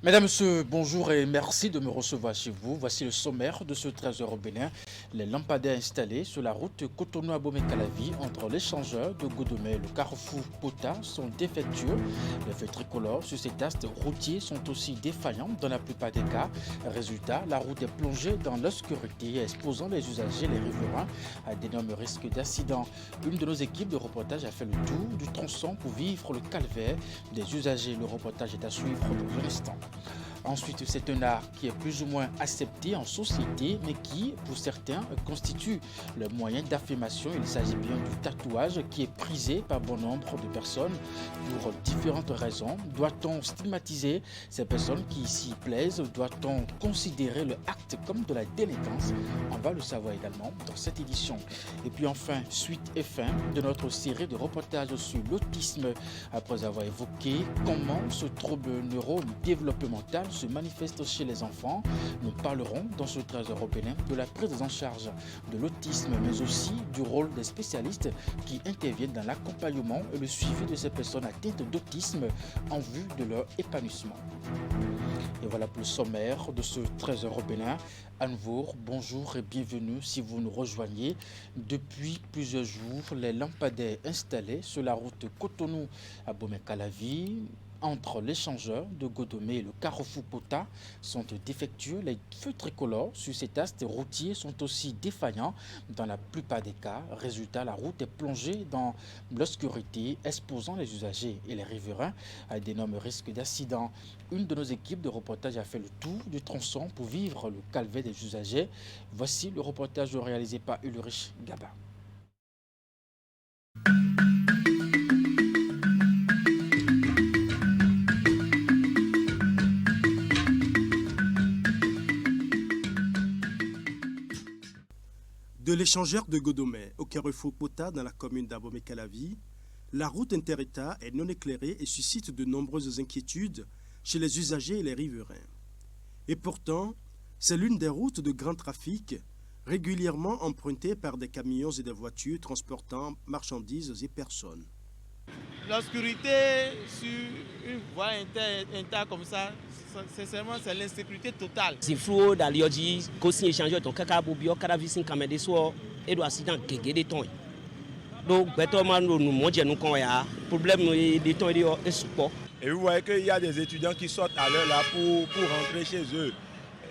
Mesdames, Messieurs, bonjour et merci de me recevoir chez vous. Voici le sommaire de ce 13h au Bénin. Les lampadaires installés sur la route Cotonou-Abomey-Calavi entre l'échangeur de Godomé et le carrefour Pota sont défectueux. Les feux tricolores sur ces astes routiers sont aussi défaillants dans la plupart des cas. Résultat, la route est plongée dans l'obscurité, exposant les usagers et les riverains à d'énormes risques d'accident. Une de nos équipes de reportage a fait le tour du tronçon pour vivre le calvaire des usagers. Le reportage est à suivre dans un instant. Ensuite, c'est un art qui est plus ou moins accepté en société, mais qui, pour certains, constitue le moyen d'affirmation. Il s'agit bien du tatouage qui est prisé par bon nombre de personnes pour différentes raisons. Doit-on stigmatiser ces personnes qui s'y plaisent? Doit-on considérer le acte comme de la délinquance? On va le savoir également dans cette édition. Et puis enfin, suite et fin de notre série de reportages sur l'autisme. Après avoir évoqué comment ce trouble neurodéveloppemental se manifeste chez les enfants, nous parlerons dans ce 13 européen de la prise en charge de l'autisme, mais aussi du rôle des spécialistes qui interviennent dans l'accompagnement et le suivi de ces personnes atteintes d'autisme en vue de leur épanouissement. Et voilà pour le sommaire de ce 13 européen. À nouveau, bonjour et bienvenue si vous nous rejoignez. Depuis plusieurs jours, les lampadaires installés sur la route Cotonou-Abomey-Calavi entre l'échangeur de Godomé et le carrefour Pota sont défectueux. Les feux tricolores sur cet astes routiers sont aussi défaillants dans la plupart des cas. Résultat, la route est plongée dans l'obscurité, exposant les usagers et les riverains à d'énormes risques d'accident. Une de nos équipes de reportage a fait le tour du tronçon pour vivre le calvaire des usagers. Voici le reportage réalisé par Ulrich Gaba. De l'échangeur de Godomé au carrefour Pota dans la commune d'Abomey-Calavi, la route inter-État est non éclairée et suscite de nombreuses inquiétudes chez les usagers et les riverains. Et pourtant, c'est l'une des routes de grand trafic régulièrement empruntée par des camions et des voitures transportant marchandises et personnes. L'obscurité sur une voie inter comme ça, c'est l'insécurité totale. C'est flou dans l'ioji, qu'aussi échanger ton caca bobio, caravisin camé soir et do accident gégé de ton. Donc, bêtement, nous mondions nous qu'on a problème de ton et support. Et vous voyez qu'il y a des étudiants qui sortent à l'heure là pour rentrer chez eux.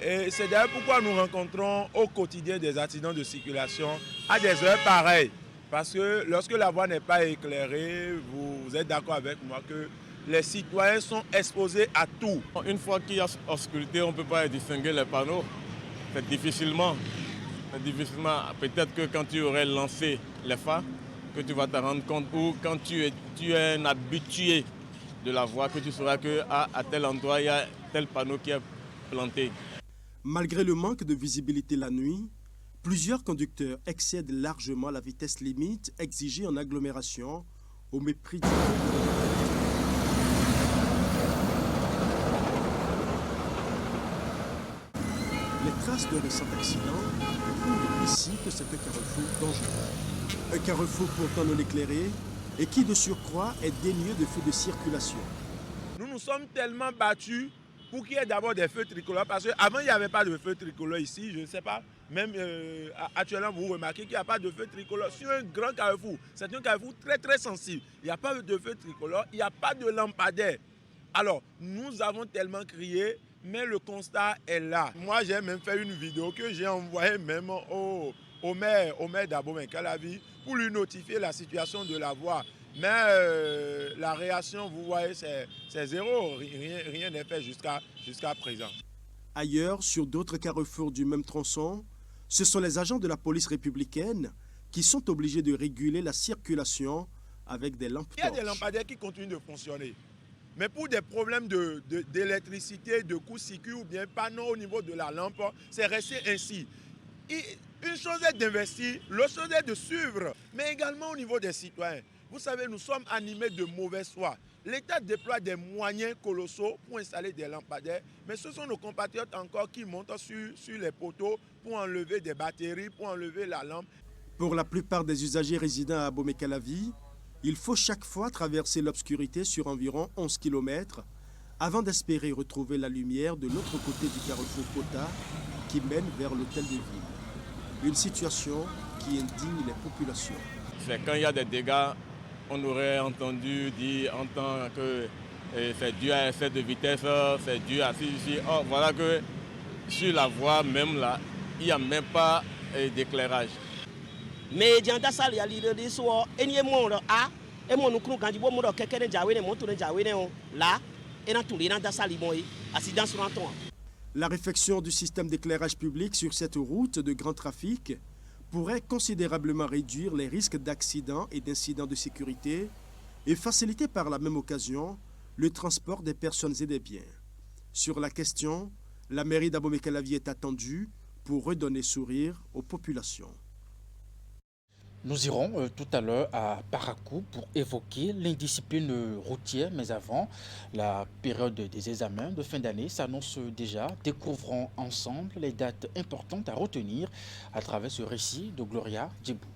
Et c'est d'ailleurs pourquoi nous rencontrons au quotidien des accidents de circulation à des heures pareilles. Parce que lorsque la voie n'est pas éclairée, vous êtes d'accord avec moi que les citoyens sont exposés à tout. Une fois qu'il y a obscurité, on ne peut pas distinguer les panneaux. C'est difficilement. Peut-être que quand tu aurais lancé les phares, que tu vas te rendre compte, ou quand tu es un habitué de la voie, que tu sauras qu'à tel endroit, il y a tel panneau qui est planté. Malgré le manque de visibilité la nuit, plusieurs conducteurs excèdent largement la vitesse limite exigée en agglomération au mépris du... Les traces de récents accidents prouvent ici que c'est un carrefour dangereux. Un carrefour pourtant non éclairé et qui de surcroît est dénué de feux de circulation. Nous nous sommes tellement battus pour qu'il y ait d'abord des feux tricolores, parce qu'avant il n'y avait pas de feux tricolores ici, je ne sais pas, même actuellement vous remarquez qu'il n'y a pas de feux tricolores sur un grand carrefour. C'est un carrefour très très sensible, il n'y a pas de feux tricolores, il n'y a pas de lampadaire. Alors nous avons tellement crié, mais le constat est là. Moi j'ai même fait une vidéo que j'ai envoyée même au maire d'Abomey-Calavi pour lui notifier la situation de la voie. Mais la réaction, vous voyez, c'est zéro. Rien n'est fait jusqu'à présent. Ailleurs, sur d'autres carrefours du même tronçon, ce sont les agents de la police républicaine qui sont obligés de réguler la circulation avec des lampes torches. Il y a des lampadaires qui continuent de fonctionner. Mais pour des problèmes d'électricité, de court-circuit ou bien panneau au niveau de la lampe, c'est resté ainsi. Une chose est d'investir, l'autre chose est de suivre, mais également au niveau des citoyens. Vous savez, nous sommes animés de mauvaise foi. L'État déploie des moyens colossaux pour installer des lampadaires, mais ce sont nos compatriotes encore qui montent sur les poteaux pour enlever des batteries, pour enlever la lampe. Pour la plupart des usagers résidant à Abomey-Calavi, il faut chaque fois traverser l'obscurité sur environ 11 km avant d'espérer retrouver la lumière de l'autre côté du carrefour Pota qui mène vers l'hôtel de ville. Une situation qui indigne les populations. C'est quand il y a des dégâts, on aurait entendu dire en tant que c'est dû à l'excès de vitesse, c'est dû à ceci. Or, voilà que sur la voie même là, il n'y a même pas d'éclairage. Mais dianta sali ali de so eni mo a e mo nu kru ganji bo mo keke ne jawe ne mo to ne jawe ne là et dans tous les dans sali boy accident sur un ton. La réfection du système d'éclairage public sur cette route de grand trafic pourrait considérablement réduire les risques d'accidents et d'incidents de sécurité et faciliter par la même occasion le transport des personnes et des biens. Sur la question, la mairie d'Abomey-Calavi est attendue pour redonner sourire aux populations. Nous irons tout à l'heure à Parakou pour évoquer l'indiscipline routière, mais avant, la période des examens de fin d'année s'annonce déjà. Découvrons ensemble les dates importantes à retenir à travers ce récit de Gloria Djibou.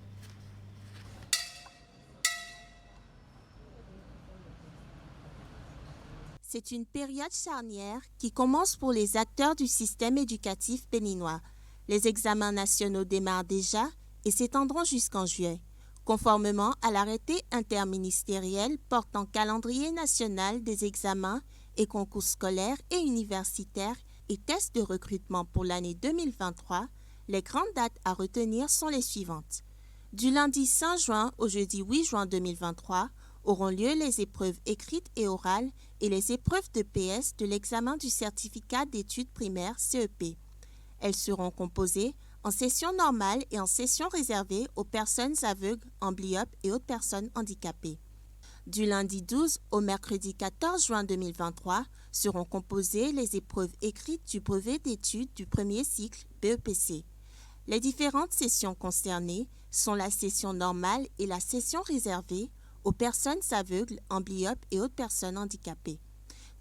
C'est une période charnière qui commence pour les acteurs du système éducatif béninois. Les examens nationaux démarrent déjà et s'étendront jusqu'en juillet, conformément à l'arrêté interministériel portant calendrier national des examens et concours scolaires et universitaires et tests de recrutement pour l'année 2023. Les grandes dates à retenir sont les suivantes. Du lundi 5 juin au jeudi 8 juin 2023 auront lieu les épreuves écrites et orales et les épreuves de PS de l'examen du certificat d'études primaires CEP. Elles seront composées en session normale et en session réservée aux personnes aveugles, amblyopes et autres personnes handicapées. Du lundi 12 au mercredi 14 juin 2023 seront composées les épreuves écrites du brevet d'études du premier cycle BEPC. Les différentes sessions concernées sont la session normale et la session réservée aux personnes aveugles, amblyopes et autres personnes handicapées.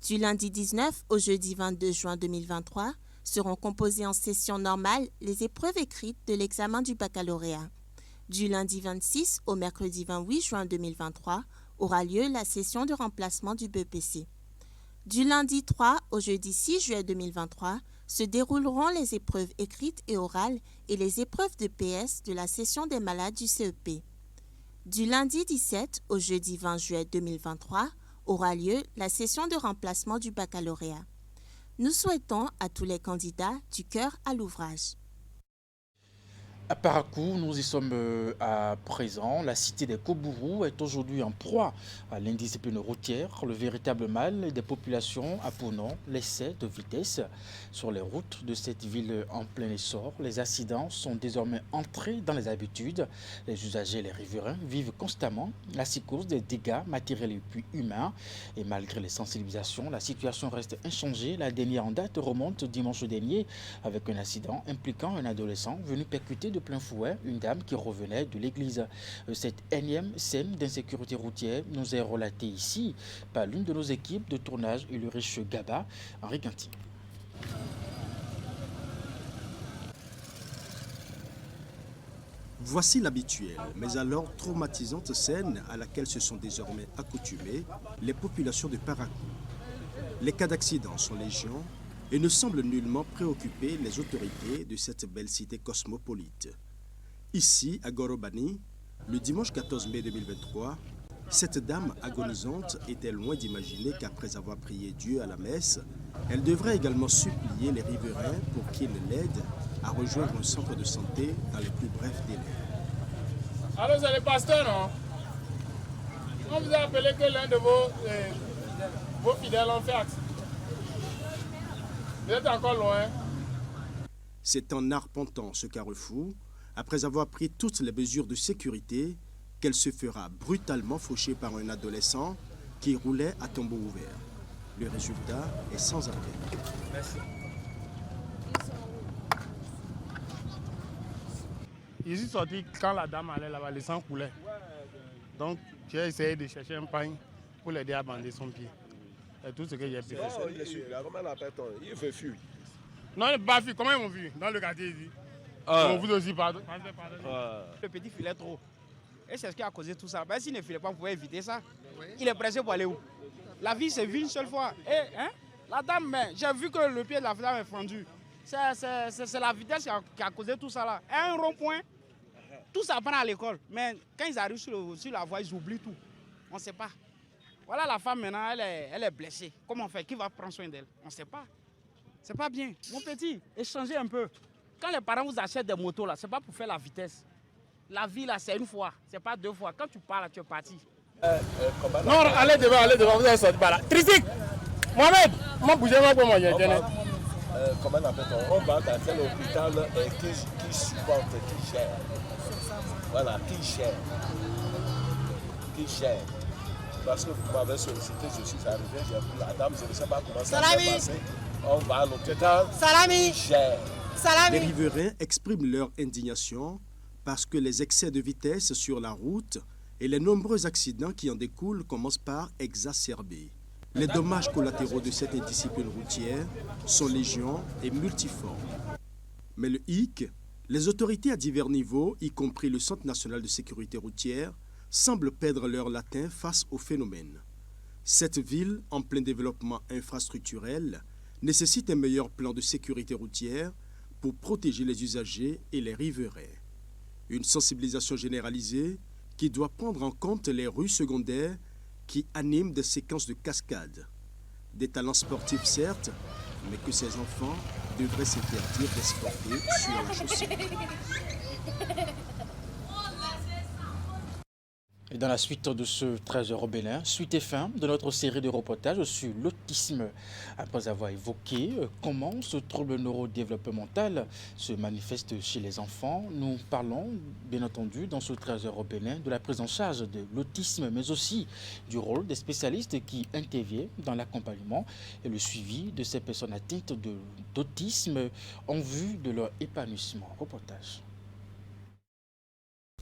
Du lundi 19 au jeudi 22 juin 2023, seront composées en session normale les épreuves écrites de l'examen du baccalauréat. Du lundi 26 au mercredi 28 juin 2023 aura lieu la session de remplacement du BEPC. Du lundi 3 au jeudi 6 juillet 2023 se dérouleront les épreuves écrites et orales et les épreuves de PS de la session des malades du CEP. Du lundi 17 au jeudi 20 juillet 2023 aura lieu la session de remplacement du baccalauréat. Nous souhaitons à tous les candidats du cœur à l'ouvrage. À Parakou, nous y sommes à présent. La cité des Kobourou est aujourd'hui en proie à l'indiscipline routière. Le véritable mal des populations a pour nom l'excès de vitesse. Sur les routes de cette ville en plein essor, les accidents sont désormais entrés dans les habitudes. Les usagers et les riverains vivent constamment la psychose des dégâts matériels et puis humains. Et malgré les sensibilisations, la situation reste inchangée. La dernière en date remonte dimanche dernier avec un accident impliquant un adolescent venu percuter de plein fouet une dame qui revenait de l'église. Cette énième scène d'insécurité routière nous est relatée ici par l'une de nos équipes de tournage et le riche Gaba, Henri Ganti. Voici l'habituelle, mais alors traumatisante scène à laquelle se sont désormais accoutumées les populations de Parakou. Les cas d'accident sont légion et ne semblent nullement préoccuper les autorités de cette belle cité cosmopolite. Ici, à Gorobani, le dimanche 14 mai 2023, cette dame agonisante était loin d'imaginer qu'après avoir prié Dieu à la messe, elle devrait également supplier les riverains pour qu'ils l'aident à rejoindre un centre de santé dans les plus brefs délais. Allô, c'est le pasteur, non? On vous a appelé que l'un de vos fidèles en fait. Vous êtes encore loin. C'est en arpentant ce carrefour, après avoir pris toutes les mesures de sécurité, qu'elle se fera brutalement faucher par un adolescent qui roulait à tombeau ouvert. Le résultat est sans appel. Merci. Je suis sorti quand la dame allait là-bas, le sang coulait. Donc j'ai essayé de chercher un pagne pour l'aider à bander son pied. C'est tout ce que j'ai pu faire. Il veut fuir. Non, il n'a pas fui. Comment ils m'ont vu? Dans le quartier ici. On vous aussi, pardon. Le petit filet trop. Et c'est ce qui a causé tout ça. Ben, s'il ne filait pas, on pouvait éviter ça. Il est pressé pour aller où? La vie, c'est vu une seule fois. Et la dame, j'ai vu que le pied de la dame est fendu. C'est la vitesse qui a causé tout ça là. Et un rond-point, tout ça prend à l'école. Mais quand ils arrivent sur la voie, ils oublient tout. On ne sait pas. Voilà la femme maintenant, elle est blessée. Comment on fait? Qui va prendre soin d'elle? On ne sait pas. C'est pas bien. Mon petit, échangez un peu. Quand les parents vous achètent des motos là, c'est pas pour faire la vitesse. La vie là, c'est une fois, c'est pas deux fois. Quand tu pars là, tu es parti. Non, allez devant, vous allez sortir par là. Tricycle! Mohamed, moi bougez-moi pour moi. Comment on appelle-t-on? On va dans tel hôpital qui supporte, qui gère. Voilà, qui gère. Qui gère. Parce que vous m'avez sollicité, je suis arrivé, j'ai vu la dame, je ne sais pas comment ça s'est passé. On va à l'hôpital, qui gère. Les riverains expriment leur indignation parce que les excès de vitesse sur la route et les nombreux accidents qui en découlent commencent par exacerber. Les dommages collatéraux de cette indiscipline routière sont légion et multiformes. Mais le hic, les autorités à divers niveaux, y compris le Centre national de sécurité routière, semblent perdre leur latin face au phénomène. Cette ville, en plein développement infrastructurel, nécessite un meilleur plan de sécurité routière pour protéger les usagers et les riverains. Une sensibilisation généralisée qui doit prendre en compte les rues secondaires qui animent des séquences de cascades. Des talents sportifs certes, mais que ces enfants devraient s'interdire d'exporter sur la chaussée. Et dans la suite de ce 13 rebellin, suite et fin de notre série de reportages sur l'autisme. Après avoir évoqué comment ce trouble neurodéveloppemental se manifeste chez les enfants, nous parlons bien entendu dans ce 13 rebellin de la prise en charge de l'autisme, mais aussi du rôle des spécialistes qui interviennent dans l'accompagnement et le suivi de ces personnes atteintes d'autisme en vue de leur épanouissement. Reportage.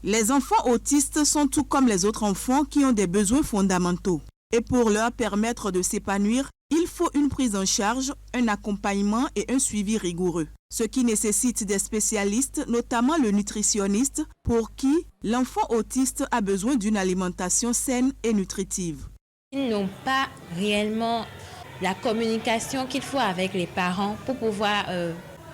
Les enfants autistes sont tout comme les autres enfants qui ont des besoins fondamentaux. Et pour leur permettre de s'épanouir, il faut une prise en charge, un accompagnement et un suivi rigoureux. Ce qui nécessite des spécialistes, notamment le nutritionniste, pour qui l'enfant autiste a besoin d'une alimentation saine et nutritive. Ils n'ont pas réellement la communication qu'il faut avec les parents pour pouvoir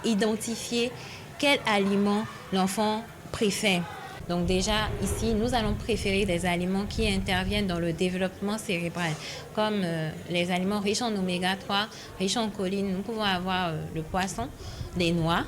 identifier quel aliment l'enfant préfère. Donc déjà, ici, nous allons préférer des aliments qui interviennent dans le développement cérébral, comme les aliments riches en oméga 3, riches en choline. Nous pouvons avoir le poisson, des noix,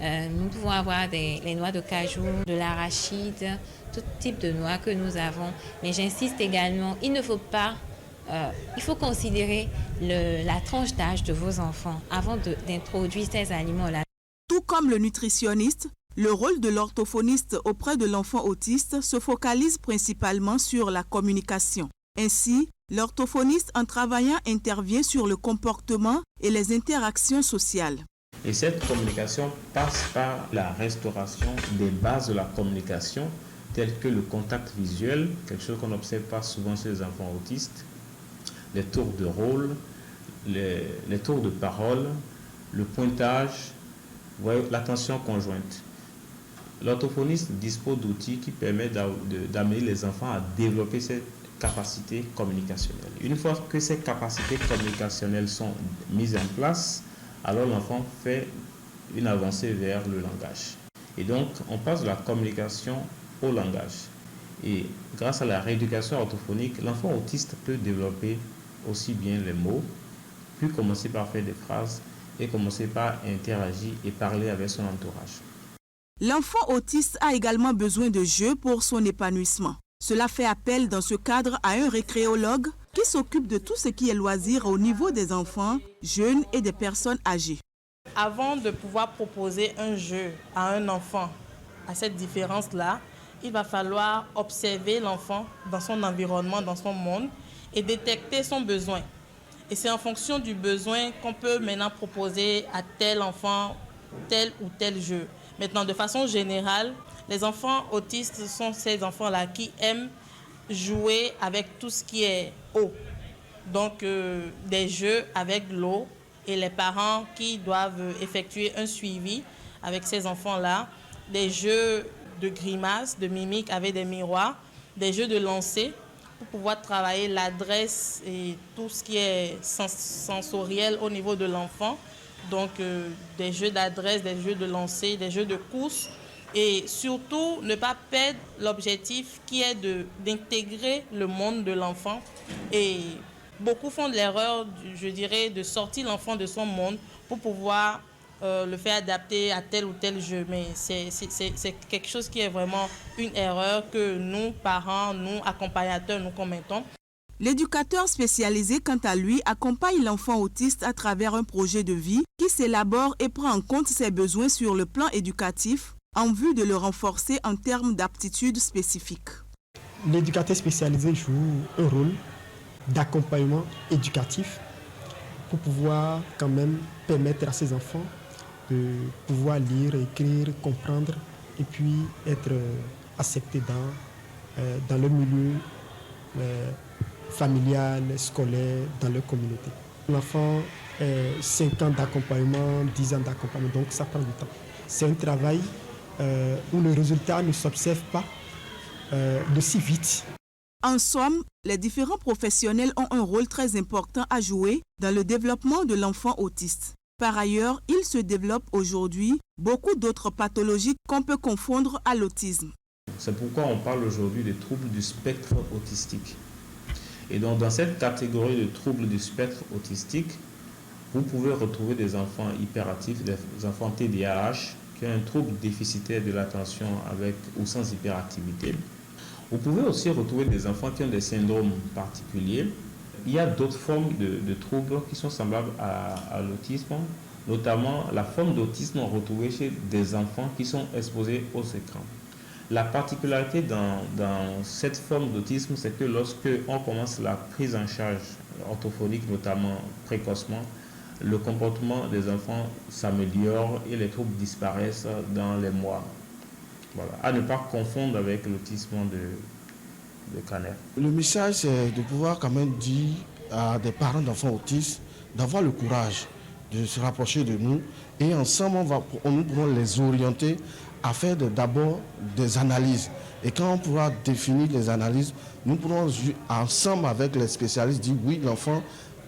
nous pouvons avoir les noix de cajou, de l'arachide, tout type de noix que nous avons. Mais j'insiste également, il faut considérer la tranche d'âge de vos enfants avant d'introduire ces aliments-là. Tout comme le nutritionniste, le rôle de l'orthophoniste auprès de l'enfant autiste se focalise principalement sur la communication. Ainsi, l'orthophoniste en travaillant intervient sur le comportement et les interactions sociales. Et cette communication passe par la restauration des bases de la communication, telles que le contact visuel, quelque chose qu'on n'observe pas souvent chez les enfants autistes, les tours de rôle, les tours de parole, le pointage, l'attention conjointe. L'orthophoniste dispose d'outils qui permettent d'amener les enfants à développer ces capacités communicationnelles. Une fois que ces capacités communicationnelles sont mises en place, alors l'enfant fait une avancée vers le langage. Et donc, on passe de la communication au langage. Et grâce à la rééducation orthophonique, l'enfant autiste peut développer aussi bien les mots, puis commencer par faire des phrases et commencer par interagir et parler avec son entourage. L'enfant autiste a également besoin de jeux pour son épanouissement. Cela fait appel dans ce cadre à un récréologue qui s'occupe de tout ce qui est loisir au niveau des enfants, jeunes et des personnes âgées. Avant de pouvoir proposer un jeu à un enfant, à cette différence-là, il va falloir observer l'enfant dans son environnement, dans son monde et détecter son besoin. Et c'est en fonction du besoin qu'on peut maintenant proposer à tel enfant tel ou tel jeu. Maintenant, de façon générale, les enfants autistes sont ces enfants-là qui aiment jouer avec tout ce qui est eau. Donc, des jeux avec l'eau et les parents qui doivent effectuer un suivi avec ces enfants-là. Des jeux grimaces, de mimiques avec des miroirs, des jeux de lancer pour pouvoir travailler l'adresse et tout ce qui est sensoriel au niveau de l'enfant. Donc des jeux d'adresse, des jeux de lancer, des jeux de course. Et surtout, ne pas perdre l'objectif qui est d'intégrer le monde de l'enfant. Et beaucoup font de l'erreur, je dirais, de sortir l'enfant de son monde pour pouvoir le faire adapter à tel ou tel jeu. Mais c'est quelque chose qui est vraiment une erreur que nous, parents, nous, accompagnateurs, nous commettons. L'éducateur spécialisé, quant à lui, accompagne l'enfant autiste à travers un projet de vie qui s'élabore et prend en compte ses besoins sur le plan éducatif, en vue de le renforcer en termes d'aptitudes spécifiques. L'éducateur spécialisé joue un rôle d'accompagnement éducatif pour pouvoir quand même permettre à ces enfants de pouvoir lire, écrire, comprendre et puis être acceptés dans le milieu familial, scolaire, dans leur communauté. L'enfant, 5 ans d'accompagnement, 10 ans d'accompagnement, donc ça prend du temps. C'est un travail où le résultat ne s'observe pas de si vite. En somme, les différents professionnels ont un rôle très important à jouer dans le développement de l'enfant autiste. Par ailleurs, il se développe aujourd'hui beaucoup d'autres pathologies qu'on peut confondre à l'autisme. C'est pourquoi on parle aujourd'hui des troubles du spectre autistique. Et donc, dans cette catégorie de troubles du spectre autistique, vous pouvez retrouver des enfants hyperactifs, des enfants TDAH, qui ont un trouble déficitaire de l'attention avec ou sans hyperactivité. Vous pouvez aussi retrouver des enfants qui ont des syndromes particuliers. Il y a d'autres formes de troubles qui sont semblables à l'autisme, notamment la forme d'autisme retrouvée chez des enfants qui sont exposés aux écrans. La particularité dans cette forme d'autisme, c'est que lorsque on commence la prise en charge orthophonique, notamment précocement, le comportement des enfants s'améliore et les troubles disparaissent dans les mois. Voilà. À ne pas confondre avec l'autisme de Kanner. Le message, c'est de pouvoir quand même dire à des parents d'enfants autistes d'avoir le courage de se rapprocher de nous et ensemble, nous pourrons les orienter à faire d'abord des analyses. Et quand on pourra définir les analyses, nous pourrons ensemble avec les spécialistes dire oui, l'enfant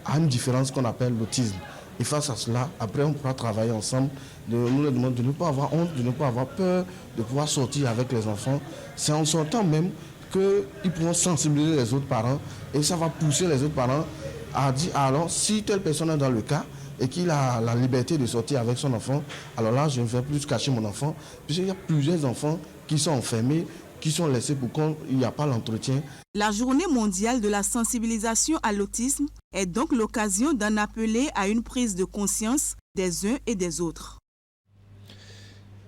a une différence qu'on appelle l'autisme. Et face à cela, après on pourra travailler ensemble, nous leur demandons de ne pas avoir honte, de ne pas avoir peur, de pouvoir sortir avec les enfants. C'est en sortant même qu'ils pourront sensibiliser les autres parents et ça va pousser les autres parents à dire alors si telle personne est dans le cas et qu'il a la liberté de sortir avec son enfant, alors là je ne vais plus cacher mon enfant, puisqu'il y a plusieurs enfants qui sont enfermés, qui sont laissés pour qu'il n'y a pas l'entretien. La journée mondiale de la sensibilisation à l'autisme est donc l'occasion d'en appeler à une prise de conscience des uns et des autres.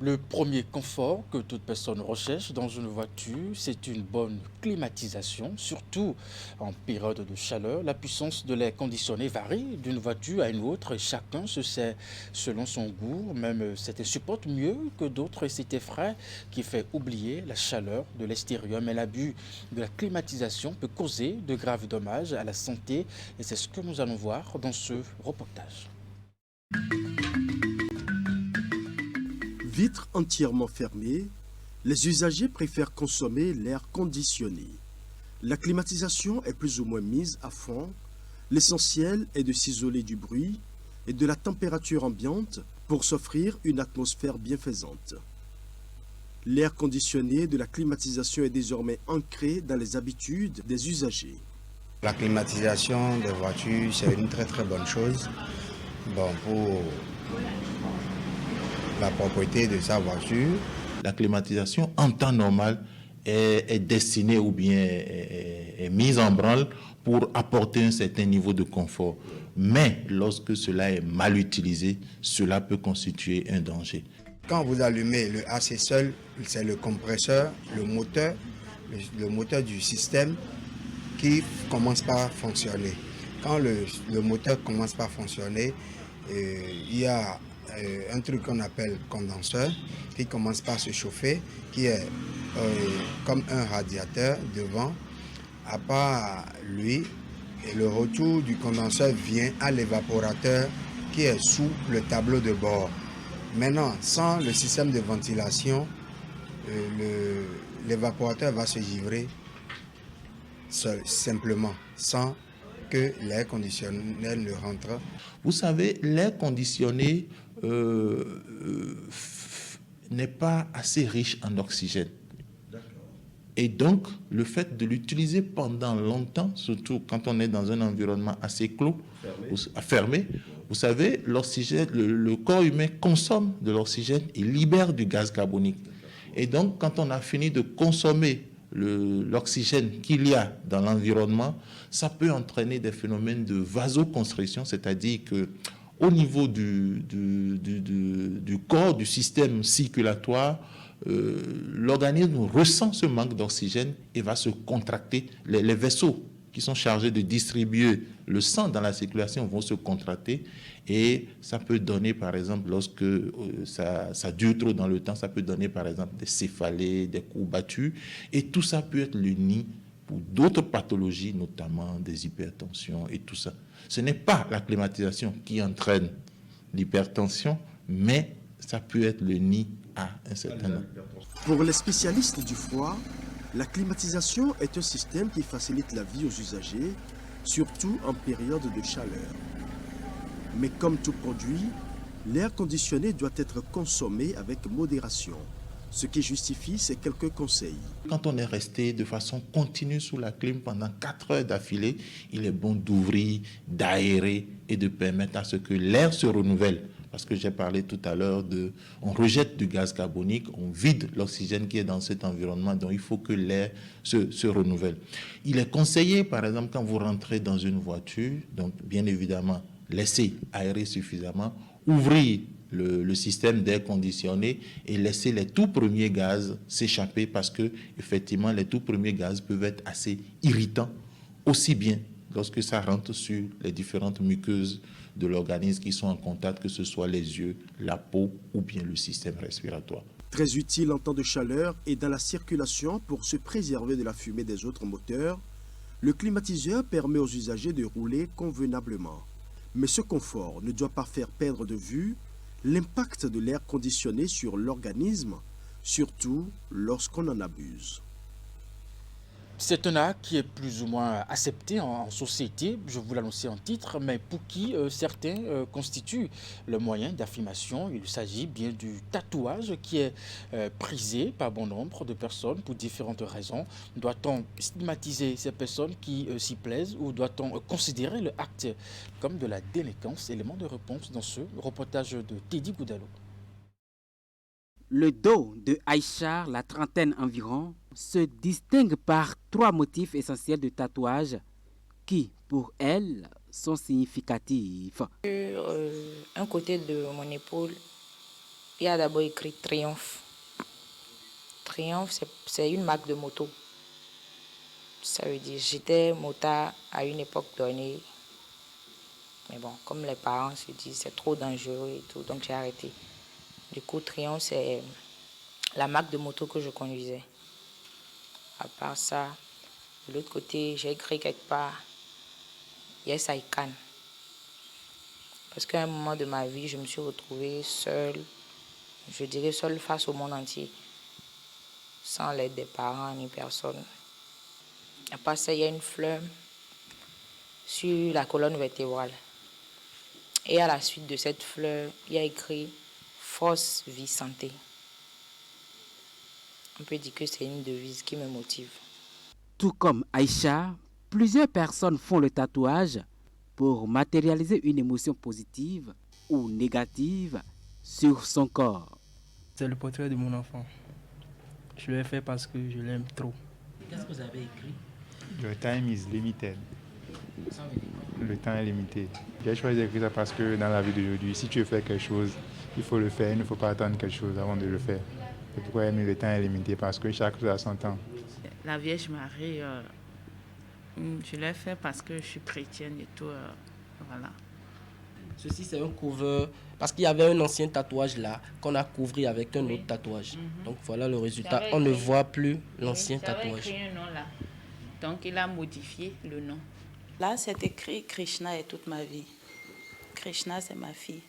Le premier confort que toute personne recherche dans une voiture, c'est une bonne climatisation, surtout en période de chaleur. La puissance de l'air conditionné varie d'une voiture à une autre et chacun se sert selon son goût. Même certains supportent mieux que d'autres et cet effet qui fait oublier la chaleur de l'extérieur. Mais l'abus de la climatisation peut causer de graves dommages à la santé et c'est ce que nous allons voir dans ce reportage. Vitres entièrement fermées, les usagers préfèrent consommer l'air conditionné. La climatisation est plus ou moins mise à fond. L'essentiel est de s'isoler du bruit et de la température ambiante pour s'offrir une atmosphère bienfaisante. L'air conditionné de la climatisation est désormais ancré dans les habitudes des usagers. La climatisation des voitures, c'est une très bonne chose. Bon, pour la propriété de sa voiture. La climatisation en temps normal est destinée ou bien est mise en branle pour apporter un certain niveau de confort. Mais lorsque cela est mal utilisé, cela peut constituer un danger. Quand vous allumez le AC seul, c'est le compresseur, le moteur du système qui commence par fonctionner. Quand le moteur commence par fonctionner, il y a un truc qu'on appelle condenseur qui commence par se chauffer, qui est comme un radiateur devant. À part lui, et le retour du condenseur vient à l'évaporateur qui est sous le tableau de bord. Maintenant, sans le système de ventilation, l'évaporateur va se givrer seul, simplement, sans que l'air conditionnel ne rentre. Vous savez, l'air conditionné n'est pas assez riche en oxygène. Et donc, le fait de l'utiliser pendant longtemps, surtout quand on est dans un environnement assez clos, fermé, vous savez, l'oxygène, le corps humain consomme de l'oxygène et libère du gaz carbonique. Et donc, quand on a fini de consommer l'oxygène qu'il y a dans l'environnement, ça peut entraîner des phénomènes de vasoconstriction, c'est-à-dire que au niveau du corps, du système circulatoire, l'organisme ressent ce manque d'oxygène et va se contracter. Les vaisseaux qui sont chargés de distribuer le sang dans la circulation vont se contracter et ça peut donner, par exemple, lorsque ça dure trop dans le temps, ça peut donner, par exemple, des céphalées, des courbatures et tout ça peut être le nid pour d'autres pathologies, notamment des hypertensions et tout ça. Ce n'est pas la climatisation qui entraîne l'hypertension, mais ça peut être le nid à un certain nombre. Pour les spécialistes du froid, la climatisation est un système qui facilite la vie aux usagers, surtout en période de chaleur. Mais comme tout produit, l'air conditionné doit être consommé avec modération, ce qui justifie ces quelques conseils. Quand on est resté de façon continue sous la clim pendant 4 heures d'affilée, il est bon d'ouvrir, d'aérer et de permettre à ce que l'air se renouvelle. Parce que j'ai parlé tout à l'heure on rejette du gaz carbonique, on vide l'oxygène qui est dans cet environnement, donc il faut que l'air se renouvelle. Il est conseillé, par exemple, quand vous rentrez dans une voiture, donc bien évidemment, laissez aérer suffisamment, ouvrir le système d'air conditionné et laisser les tout premiers gaz s'échapper parce que, effectivement, les tout premiers gaz peuvent être assez irritants, aussi bien lorsque ça rentre sur les différentes muqueuses de l'organisme qui sont en contact, que ce soit les yeux, la peau ou bien le système respiratoire. Très utile en temps de chaleur et dans la circulation pour se préserver de la fumée des autres moteurs, le climatiseur permet aux usagers de rouler convenablement. Mais ce confort ne doit pas faire perdre de vue l'impact de l'air conditionné sur l'organisme, surtout lorsqu'on en abuse. C'est un acte qui est plus ou moins accepté en société, je vous l'annonçais en titre, mais pour qui certains constituent le moyen d'affirmation. Il s'agit bien du tatouage qui est prisé par bon nombre de personnes pour différentes raisons. Doit-on stigmatiser ces personnes qui s'y plaisent ou doit-on considérer le acte comme de la délinquance? Élément de réponse dans ce reportage de Teddy Goudalo. Le dos de Aïcha, la trentaine environ, se distingue par 3 motifs essentiels de tatouage qui, pour elle, sont significatifs. Sur un côté de mon épaule, il y a d'abord écrit Triomphe. Triomphe, c'est une marque de moto. Ça veut dire j'étais motard à une époque donnée. Mais bon, comme les parents se disent c'est trop dangereux et tout, donc j'ai arrêté. Du coup, Triomphe, c'est la marque de moto que je conduisais. À part ça, de l'autre côté, j'ai écrit quelque part Yes, I can. Parce qu'à un moment de ma vie, je me suis retrouvée seule, je dirais seule face au monde entier, sans l'aide des parents ni personne. À part ça, il y a une fleur sur la colonne vertébrale. Et à la suite de cette fleur, il y a écrit Force, vie, santé. On peut dire que c'est une devise qui me motive. Tout comme Aïcha, plusieurs personnes font le tatouage pour matérialiser une émotion positive ou négative sur son corps. C'est le portrait de mon enfant. Je l'ai fait parce que je l'aime trop. Qu'est-ce que vous avez écrit? The time is limited. Le temps est limité. J'ai choisi d'écrire ça parce que dans la vie d'aujourd'hui, si tu veux faire quelque chose, il faut le faire. Il ne faut pas attendre quelque chose avant de le faire. C'est pourquoi le temps est limité, parce que chaque chose a son temps. La Vierge Marie, je l'ai fait parce que je suis chrétienne et tout. Voilà. Ceci, c'est un cover, parce qu'il y avait un ancien tatouage là, qu'on a couvert avec un autre tatouage. Donc voilà le résultat. On ne voit plus l'ancien tatouage. Écrit un nom là. Donc il a modifié le nom. Là, c'est écrit Krishna est toute ma vie. Krishna, c'est ma fille.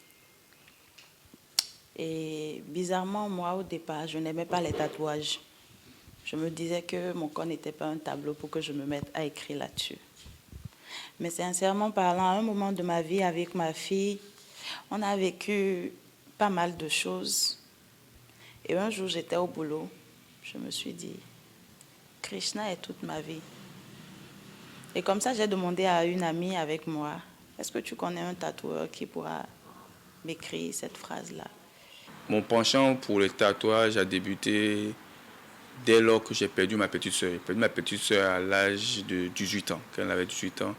Et bizarrement, moi, au départ, je n'aimais pas les tatouages. Je me disais que mon corps n'était pas un tableau pour que je me mette à écrire là-dessus. Mais sincèrement parlant, à un moment de ma vie avec ma fille, on a vécu pas mal de choses. Et un jour, j'étais au boulot. Je me suis dit, Krishna est toute ma vie. Et comme ça, j'ai demandé à une amie avec moi, est-ce que tu connais un tatoueur qui pourra m'écrire cette phrase-là? Mon penchant pour le tatouage a débuté dès lors que j'ai perdu ma petite sœur. J'ai perdu ma petite sœur à l'âge de 18 ans. Quand elle avait 18 ans,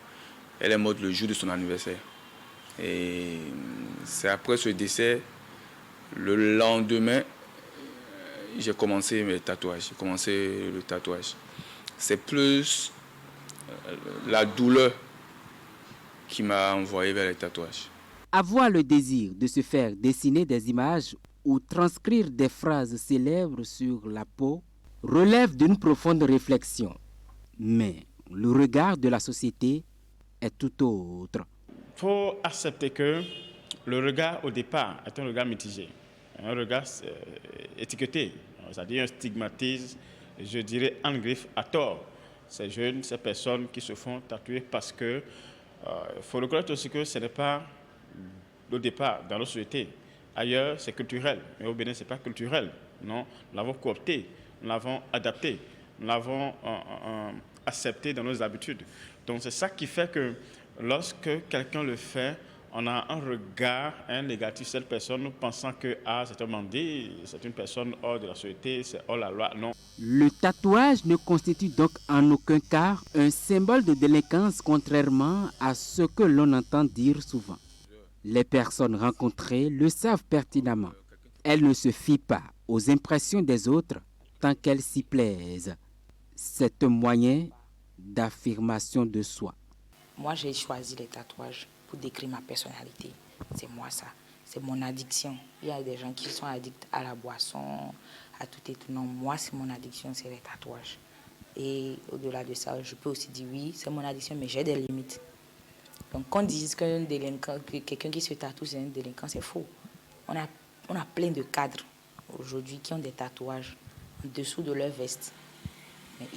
elle est morte le jour de son anniversaire. Et c'est après ce décès, le lendemain, j'ai commencé mes tatouages. J'ai commencé le tatouage. C'est plus la douleur qui m'a envoyé vers les tatouages. Avoir le désir de se faire dessiner des images ou transcrire des phrases célèbres sur la peau relève d'une profonde réflexion. Mais le regard de la société est tout autre. Il faut accepter que le regard au départ est un regard mitigé, un regard étiqueté, c'est-à-dire un stigmatisme, je dirais en griffe à tort. Ces jeunes, ces personnes qui se font tatouer parce que il faut reconnaître aussi que ce n'est pas le départ dans notre société. Ailleurs, c'est culturel, mais au Bénin, ce n'est pas culturel. Non, nous l'avons coopté, nous l'avons adapté, nous l'avons accepté dans nos habitudes. Donc c'est ça qui fait que lorsque quelqu'un le fait, on a un regard négatif sur cette personne, pensant que c'est un bandit, c'est une personne hors de la société, c'est hors la loi. Non. Le tatouage ne constitue donc en aucun cas un symbole de délinquance, contrairement à ce que l'on entend dire souvent. Les personnes rencontrées le savent pertinemment. Elles ne se fient pas aux impressions des autres tant qu'elles s'y plaisent. C'est un moyen d'affirmation de soi. Moi, j'ai choisi les tatouages pour décrire ma personnalité. C'est moi ça. C'est mon addiction. Il y a des gens qui sont addicts à la boisson, à tout et tout. Non, moi, c'est mon addiction, c'est les tatouages. Et au-delà de ça, je peux aussi dire oui, c'est mon addiction, mais j'ai des limites. Donc, quand on dit qu'un délinquant, quelqu'un qui se tatoue, c'est un délinquant, c'est faux. On a plein de cadres aujourd'hui qui ont des tatouages en dessous de leur veste.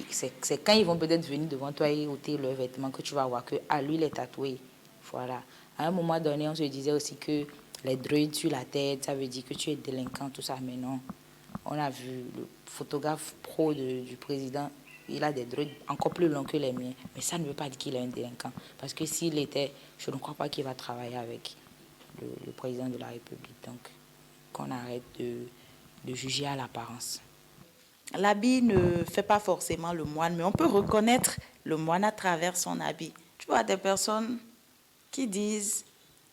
C'est quand ils vont peut-être venir devant toi et ôter leurs vêtements que tu vas voir que lui, il est tatoué. Voilà. À un moment donné, on se disait aussi que les druides sur la tête, ça veut dire que tu es délinquant, tout ça. Mais non. On a vu le photographe pro du président, il a des druides encore plus longs que les miens. Mais ça ne veut pas dire qu'il est un délinquant. Parce que s'il était, je ne crois pas qu'il va travailler avec le président de la République. Donc, qu'on arrête de juger à l'apparence. L'habit ne fait pas forcément le moine, mais on peut reconnaître le moine à travers son habit. Tu vois, des personnes qui disent,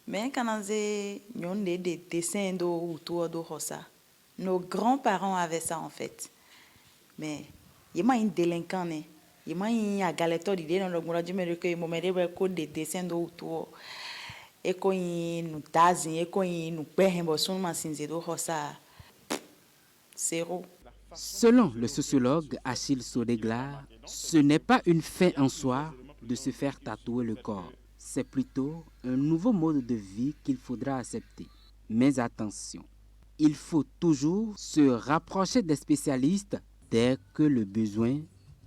mais quand on a des dessins autour de ça, nos grands-parents avaient ça en fait. Mais il y a un délinquant, il y a un galeton, il y a des dessins autour. Et quand il nous tasse, et quand il nous perd, zéro. Selon le sociologue Achille Sodeglar, ce n'est pas une fin en soi de se faire tatouer le corps. C'est plutôt un nouveau mode de vie qu'il faudra accepter. Mais attention, il faut toujours se rapprocher des spécialistes dès que le besoin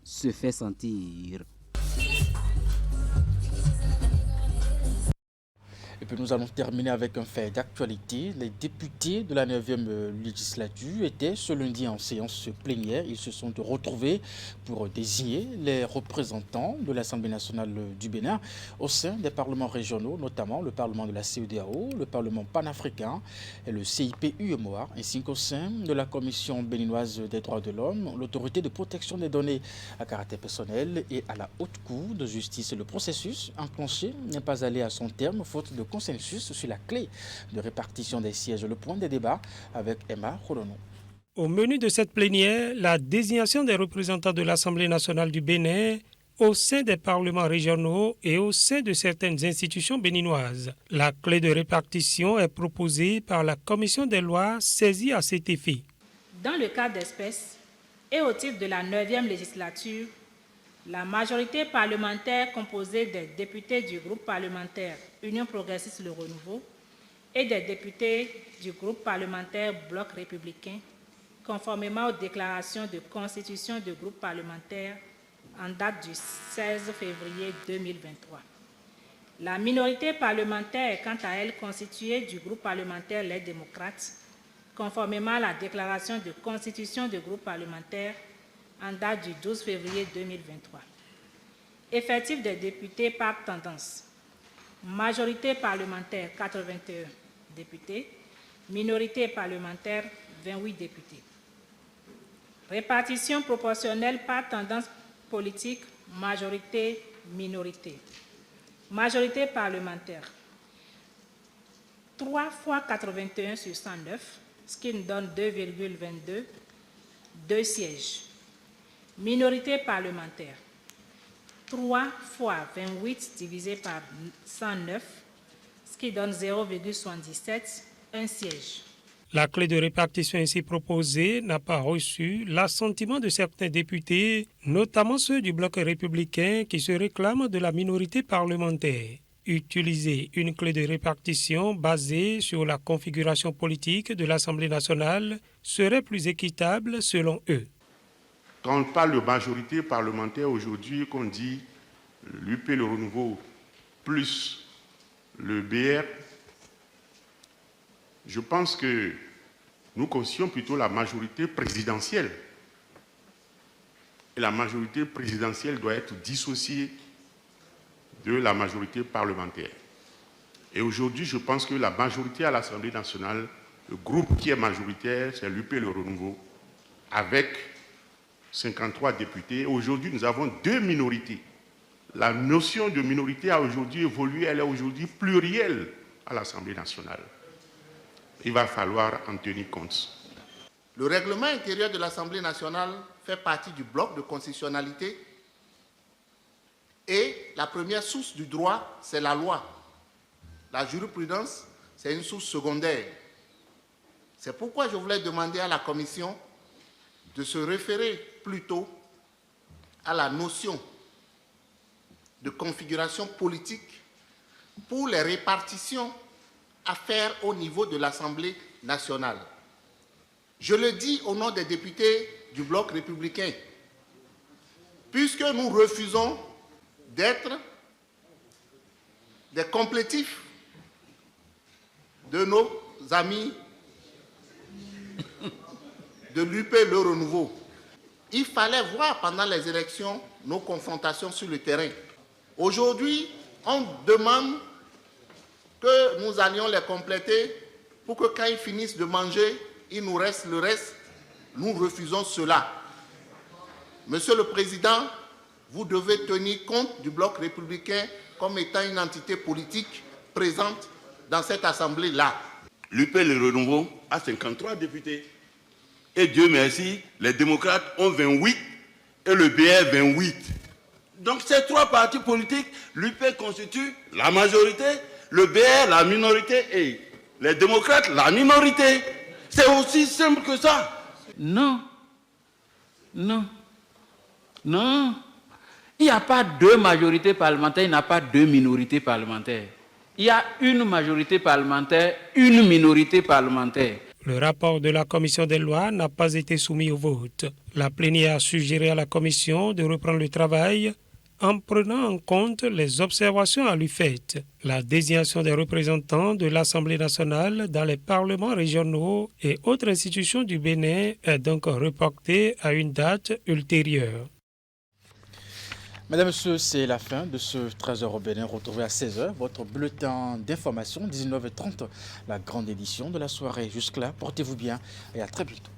se fait sentir. Et puis nous allons terminer avec un fait d'actualité. Les députés de la 9e législature étaient ce lundi en séance plénière. Ils se sont retrouvés pour désigner les représentants de l'Assemblée nationale du Bénin au sein des parlements régionaux, notamment le Parlement de la CEDEAO, le Parlement panafricain et le CIP-UEMOA, ainsi qu'au sein de la Commission béninoise des droits de l'homme, l'autorité de protection des données à caractère personnel et à la Haute Cour de justice. Le processus enclenché n'est pas allé à son terme, faute de consensus sur la clé de répartition des sièges. Le point des débats avec Emma Rolono. Au menu de cette plénière, la désignation des représentants de l'Assemblée nationale du Bénin au sein des parlements régionaux et au sein de certaines institutions béninoises. La clé de répartition est proposée par la commission des lois saisie à cet effet. Dans le cas d'espèce et au titre de la 9e législature, la majorité parlementaire composée des députés du groupe parlementaire Union progressiste Le Renouveau et des députés du groupe parlementaire Bloc républicain, conformément aux déclarations de constitution du groupe parlementaire en date du 16 février 2023. La minorité parlementaire est quant à elle constituée du groupe parlementaire Les Démocrates, conformément à la déclaration de constitution du groupe parlementaire en date du 12 février 2023. Effectif des députés par tendance. Majorité parlementaire 81 députés, minorité parlementaire 28 députés. Répartition proportionnelle par tendance politique, majorité-minorité. Majorité parlementaire, 3 fois 81 sur 109, ce qui nous donne 2,22, 2 sièges. Minorité parlementaire, 3 fois 28 divisé par 109, ce qui donne 0,77, 1 siège. La clé de répartition ainsi proposée n'a pas reçu l'assentiment de certains députés, notamment ceux du bloc républicain qui se réclament de la minorité parlementaire. Utiliser une clé de répartition basée sur la configuration politique de l'Assemblée nationale serait plus équitable selon eux. Quand on parle de majorité parlementaire aujourd'hui, qu'on dit l'UP Le Renouveau plus le BR, je pense que nous constituons plutôt la majorité présidentielle. Et la majorité présidentielle doit être dissociée de la majorité parlementaire. Et aujourd'hui, je pense que la majorité à l'Assemblée nationale, le groupe qui est majoritaire, c'est l'UP Le Renouveau, avec 53 députés. Aujourd'hui, nous avons 2 minorités. La notion de minorité a aujourd'hui évolué, elle est aujourd'hui plurielle à l'Assemblée nationale. Il va falloir en tenir compte. Le règlement intérieur de l'Assemblée nationale fait partie du bloc de constitutionnalité et la première source du droit, c'est la loi. La jurisprudence, c'est une source secondaire. C'est pourquoi je voulais demander à la Commission de se référer plutôt à la notion de configuration politique pour les répartitions à faire au niveau de l'Assemblée nationale. Je le dis au nom des députés du bloc républicain, puisque nous refusons d'être des complétifs de nos amis de l'UP Le Renouveau. Il fallait voir pendant les élections nos confrontations sur le terrain. Aujourd'hui, on demande que nous allions les compléter pour que quand ils finissent de manger, il nous reste le reste. Nous refusons cela. Monsieur le Président, vous devez tenir compte du bloc républicain comme étant une entité politique présente dans cette assemblée-là. L'UP Le Renouveau a 53 députés. Et Dieu merci, les démocrates ont 28 et le BR 28. Donc ces 3 partis politiques, l'UP constitue la majorité, le BR la minorité et les démocrates la minorité. C'est aussi simple que ça. Non. Non. Non. Il n'y a pas 2 majorités parlementaires, il n'y a pas 2 minorités parlementaires. Il y a une majorité parlementaire, une minorité parlementaire. Le rapport de la commission des lois n'a pas été soumis au vote. La plénière a suggéré à la commission de reprendre le travail en prenant en compte les observations à lui faites. La désignation des représentants de l'Assemblée nationale dans les parlements régionaux et autres institutions du Bénin est donc reportée à une date ultérieure. Mesdames et messieurs, c'est la fin de ce 13h au Bénin. Retrouvez à 16h votre bulletin d'information, 19h30, la grande édition de la soirée. Jusque-là, portez-vous bien et à très bientôt.